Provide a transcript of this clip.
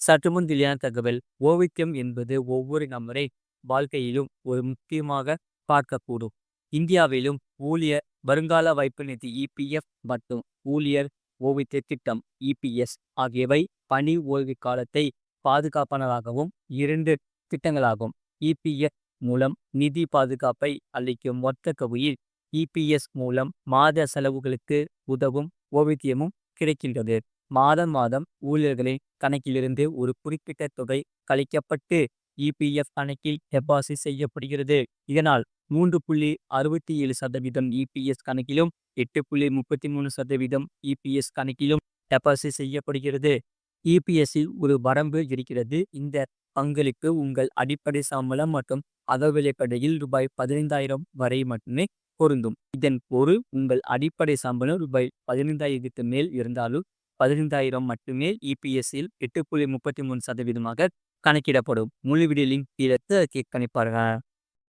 சற்றுமுன் வெளியான தகவல். ஓவியம் என்பது ஒவ்வொரு நபரை வாழ்க்கையிலும் ஒரு முக்கியமாக பார்க்கக்கூடும். இந்தியாவிலும் ஊழியர் வருங்கால வைப்பு நிதி மற்றும் ஊழியர் ஓய்வூதிய திட்டம் ஆகியவை பணி ஓய்வு காலத்தை பாதுகாப்பானதாகவும் இரண்டு திட்டங்களாகும். மூலம் நிதி பாதுகாப்பை அளிக்கும் மொத்த தொகையில் மூலம் மாத செலவுகளுக்கு உதவும் ஓய்வூதியமும் கிடைக்கின்றது. மாதம் மாதம் ஊழியர்களின் கணக்கிலிருந்து ஒரு குறிப்பிட்ட தொகை கழிக்கப்பட்டு கணக்கில் டெபாசிட் செய்யப்படுகிறது. இதனால் 3.67% கணக்கிலும் 8.33% கணக்கிலும் டெபாசிட் செய்யப்படுகிறது. இல் ஒரு வரம்பு இருக்கிறது. இந்த பங்களிப்பு உங்கள் அடிப்படை சம்பளம் மற்றும் அகவிலைப்படையில் ரூபாய் 15,000 வரை மட்டுமே பொருந்தும். இதன் பொருள் உங்கள் அடிப்படை சம்பளம் ரூபாய் 15,000க்கு மேல் இருந்தாலும் 15,000 மட்டுமே இல் 8.33% கணக்கிடப்படும். முழு வீடியோ லிங்க் கீழே கணிப்பார்கள்.